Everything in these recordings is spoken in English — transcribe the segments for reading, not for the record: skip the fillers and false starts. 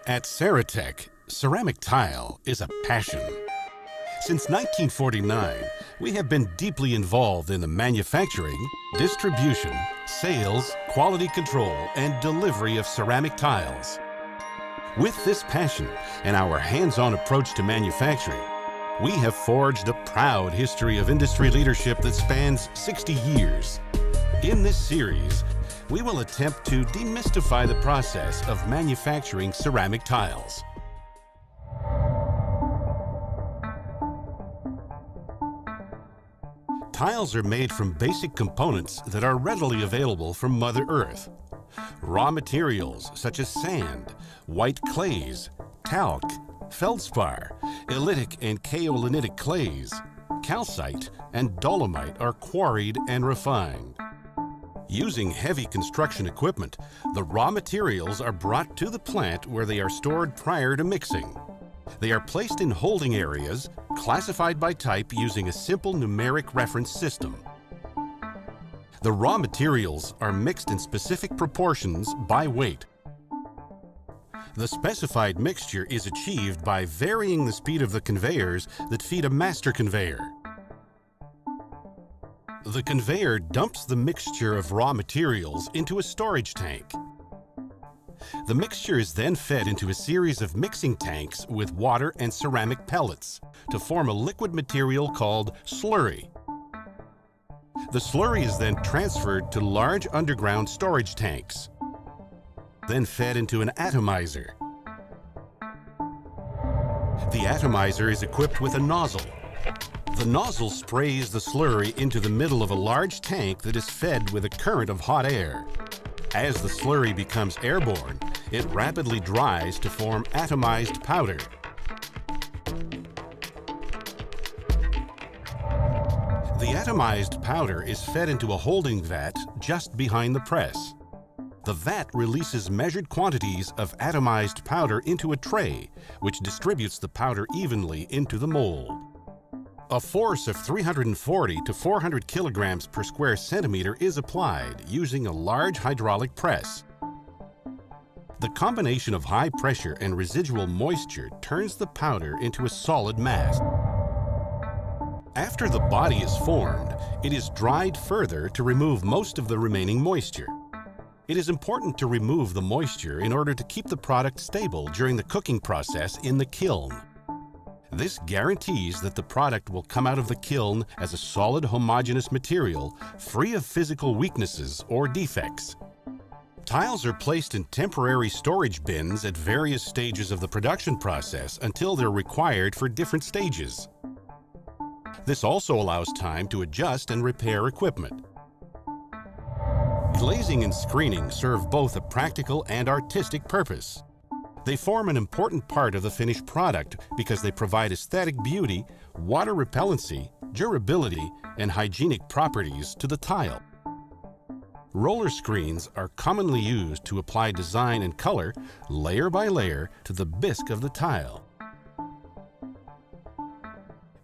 At Ceratec, ceramic tile is a passion. Since 1949, we have been deeply involved in the manufacturing, distribution, sales, quality control, and delivery of ceramic tiles. With this passion and our hands-on approach to manufacturing, we have forged a proud history of industry leadership that spans 60 years. In this series, we will attempt to demystify the process of manufacturing ceramic tiles. Tiles are made from basic components that are readily available from Mother Earth. Raw materials such as sand, white clays, talc, feldspar, oolitic and kaolinitic clays, calcite, and dolomite are quarried and refined. Using heavy construction equipment, the raw materials are brought to the plant where they are stored prior to mixing. They are placed in holding areas, classified by type using a simple numeric reference system. The raw materials are mixed in specific proportions by weight. The specified mixture is achieved by varying the speed of the conveyors that feed a master conveyor. The conveyor dumps the mixture of raw materials into a storage tank. The mixture is then fed into a series of mixing tanks with water and ceramic pellets to form a liquid material called slurry. The slurry is then transferred to large underground storage tanks, then fed into an atomizer. The atomizer is equipped with a nozzle. The nozzle sprays the slurry into the middle of a large tank that is fed with a current of hot air. As the slurry becomes airborne, it rapidly dries to form atomized powder. The atomized powder is fed into a holding vat just behind the press. The vat releases measured quantities of atomized powder into a tray, which distributes the powder evenly into the mold. A force of 340 to 400 kilograms per square centimeter is applied using a large hydraulic press. The combination of high pressure and residual moisture turns the powder into a solid mass. After the body is formed, it is dried further to remove most of the remaining moisture. It is important to remove the moisture in order to keep the product stable during the cooking process in the kiln. This guarantees that the product will come out of the kiln as a solid homogeneous material, free of physical weaknesses or defects. Tiles are placed in temporary storage bins at various stages of the production process until they're required for different stages. This also allows time to adjust and repair equipment. Glazing and screening serve both a practical and artistic purpose. They form an important part of the finished product because they provide aesthetic beauty, water repellency, durability, and hygienic properties to the tile. Roller screens are commonly used to apply design and color, layer by layer, to the bisque of the tile.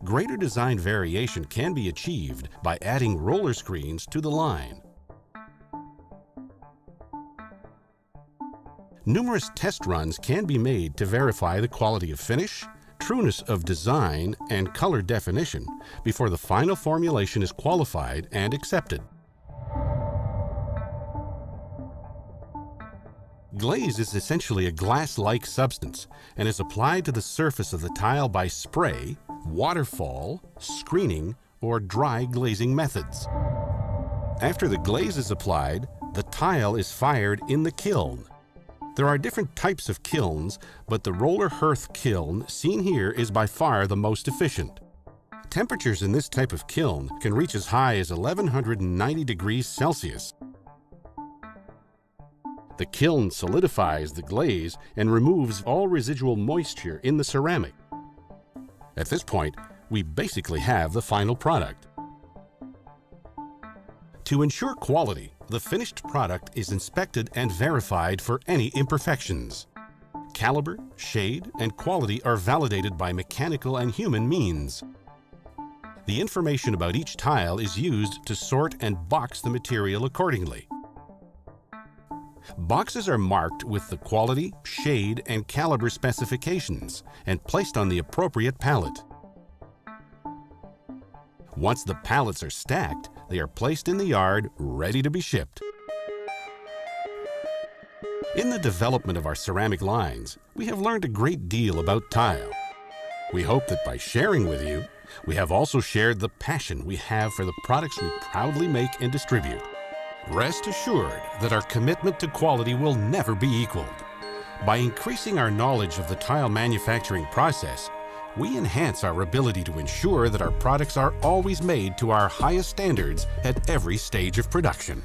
Greater design variation can be achieved by adding roller screens to the line. Numerous test runs can be made to verify the quality of finish, trueness of design, and color definition before the final formulation is qualified and accepted. Glaze is essentially a glass-like substance and is applied to the surface of the tile by spray, waterfall, screening, or dry glazing methods. After the glaze is applied, the tile is fired in the kiln. There are different types of kilns, but the roller hearth kiln seen here is by far the most efficient. Temperatures in this type of kiln can reach as high as 1190 degrees Celsius. The kiln solidifies the glaze and removes all residual moisture in the ceramic. At this point, we basically have the final product. To ensure quality, the finished product is inspected and verified for any imperfections. Caliber, shade, and quality are validated by mechanical and human means. The information about each tile is used to sort and box the material accordingly. Boxes are marked with the quality, shade, and caliber specifications and placed on the appropriate pallet. Once the pallets are stacked, they are placed in the yard, ready to be shipped. In the development of our ceramic lines, we have learned a great deal about tile. We hope that by sharing with you, we have also shared the passion we have for the products we proudly make and distribute. Rest assured that our commitment to quality will never be equaled. By increasing our knowledge of the tile manufacturing process, we enhance our ability to ensure that our products are always made to our highest standards at every stage of production.